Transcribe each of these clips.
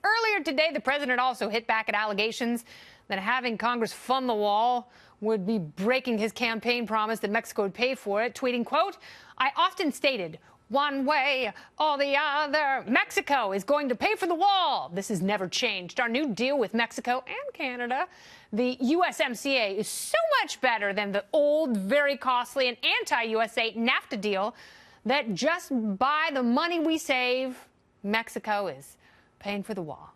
Earlier today, the president also hit back at allegations that having Congress fund the wall would be breaking his campaign promise that Mexico would pay for it, tweeting, quote, "I often stated one way or the other, Mexico is going to pay for the wall. This has never changed. Our new deal with Mexico and Canada, the USMCA, is so much better than the old, very costly and anti-USA NAFTA deal that just by the money we save, Mexico is paying for the wall.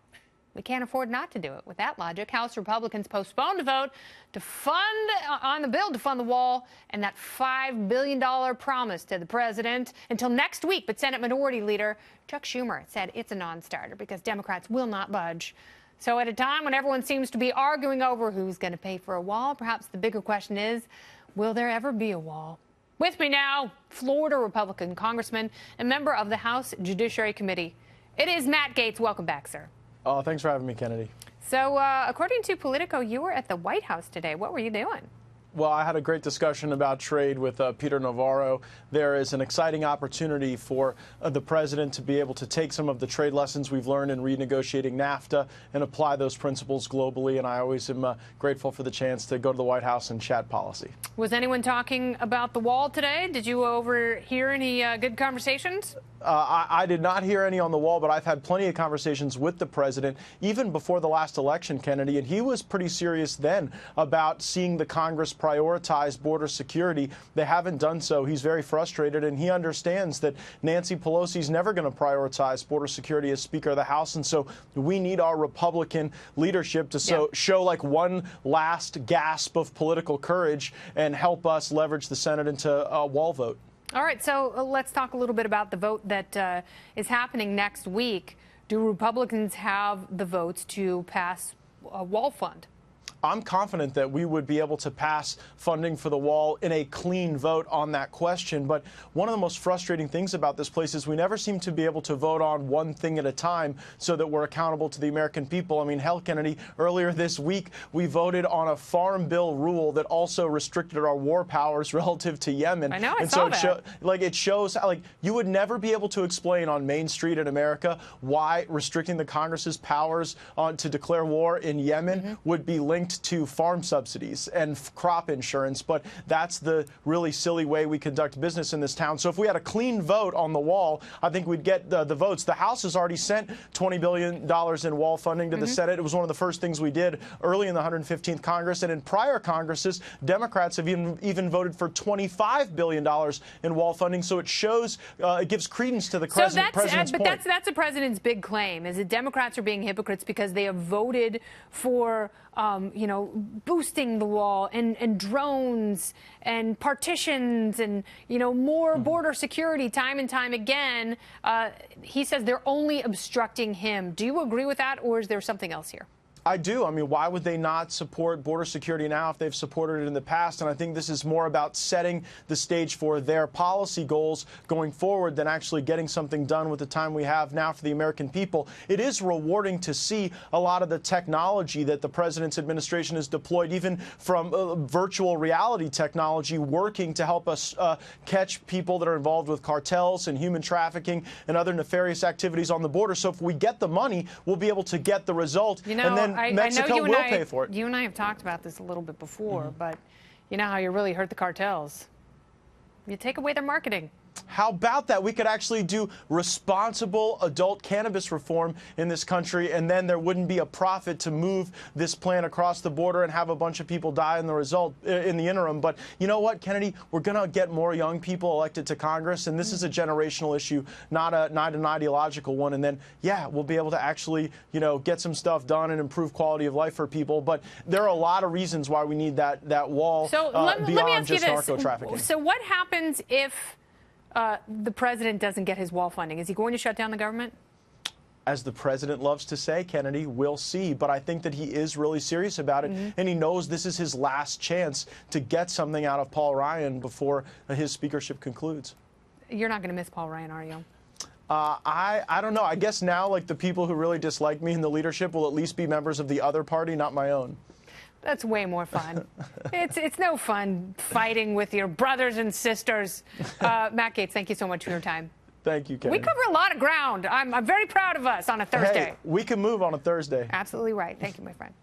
We can't afford not to do it." With that logic, House Republicans postponed a vote to fund on the bill to fund the wall and that $5 billion promise to the president until next week. But Senate Minority Leader Chuck Schumer said it's a non-starter because Democrats will not budge. So at a time when everyone seems to be arguing over who's going to pay for a wall, perhaps the bigger question is, will there ever be a wall? With me now, Florida Republican Congressman and member of the House Judiciary Committee. It is Matt Gaetz. Welcome back, sir. Oh, thanks for having me, Kennedy. So, according to Politico, you were at the White House today. What were you doing? Well, I had a great discussion about trade with Peter Navarro. There is an exciting opportunity for the president to be able to take some of the trade lessons we've learned in renegotiating NAFTA and apply those principles globally. And I always am grateful for the chance to go to the White House and chat policy. Was anyone talking about the wall today? Did you overhear any good conversations? I did not hear any on the wall, but I've had plenty of conversations with the president, even before the last election, Kennedy, and he was pretty serious then about seeing the Congress prioritize border security. They haven't done so. He's very frustrated, and he understands that Nancy Pelosi's never going to prioritize border security as Speaker of the House, and so we need our Republican leadership to show like one last gasp of political courage and help us leverage the Senate into a wall vote. All right, so let's talk a little bit about the vote that is happening next week. Do Republicans have the votes to pass a wall fund? I'm confident that we would be able to pass funding for the wall in a clean vote on that question. But one of the most frustrating things about this place is we never seem to be able to vote on one thing at a time so that we're accountable to the American people. I mean, hell, Kennedy, earlier this week, we voted on a farm bill rule that also restricted our war powers relative to Yemen. I know, I saw that. It shows how, you would never be able to explain on Main Street in America why restricting the Congress's powers to declare war in Yemen would be linked to farm subsidies and crop insurance, but that's the really silly way we conduct business in this town. So if we had a clean vote on the wall, I think we'd get the votes. The House has already sent $20 billion in wall funding to the Senate. It was one of the first things we did early in the 115th Congress, and in prior Congresses, Democrats have even voted for $25 billion in wall funding. So it shows, it gives credence to the president's point. But that's the president's big claim, is that Democrats are being hypocrites because they have voted for boosting the wall and drones and partitions and, more border security time and time again. He says they're only obstructing him. Do you agree with that, or is there something else here? I do. I mean, why would they not support border security now if they've supported it in the past? And I think this is more about setting the stage for their policy goals going forward than actually getting something done with the time we have now for the American people. It is rewarding to see a lot of the technology that the president's administration has deployed, even from virtual reality technology, working to help us catch people that are involved with cartels and human trafficking and other nefarious activities on the border. So if we get the money, we'll be able to get the result. And then Mexico will pay for it. You and I have talked about this a little bit before, but you know how you really hurt the cartels? You take away their marketing. How about that? We could actually do responsible adult cannabis reform in this country, and then there wouldn't be a profit to move this plant across the border and have a bunch of people die in the interim. But you know what, Kennedy? We're going to get more young people elected to Congress, and this is a generational issue, not an ideological one. And then, we'll be able to actually, get some stuff done and improve quality of life for people. But there are a lot of reasons why we need that wall beyond just narco trafficking. So what happens if the president doesn't get his wall funding? Is he going to shut down the government? As the president loves to say, Kennedy, we'll see. But I think that he is really serious about it, and he knows this is his last chance to get something out of Paul Ryan before his speakership concludes. You're not going to miss Paul Ryan, are you? I don't know. I guess now, the people who really dislike me in the leadership will at least be members of the other party, not my own. That's way more fun. It's no fun fighting with your brothers and sisters. Matt Gaetz, thank you so much for your time. Thank you, Karen. We cover a lot of ground. I'm very proud of us on a Thursday. Hey, we can move on a Thursday. Absolutely right. Thank you, my friend.